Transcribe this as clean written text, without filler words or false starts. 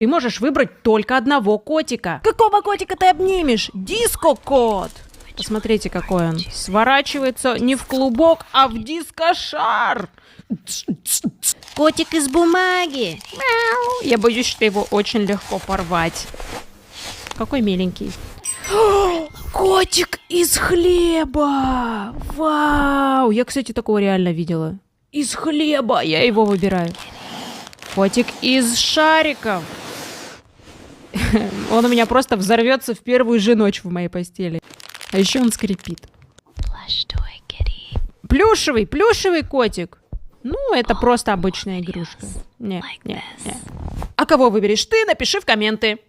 Ты можешь выбрать только одного котика. Какого котика ты обнимешь? Диско-кот. Посмотрите, какой он. Сворачивается не в клубок, а в дискошар. Котик из бумаги. Мяу. Я боюсь, что его очень легко порвать. Какой миленький. Котик из хлеба. Вау. Я, кстати, такого реально видела. Из хлеба. Я его выбираю. Котик из шариков. Он у меня просто взорвется в первую же ночь в моей постели. А еще он скрипит. Плюшевый котик. Ну, это просто обычная игрушка. Не. А кого выберешь ты, напиши в комменты.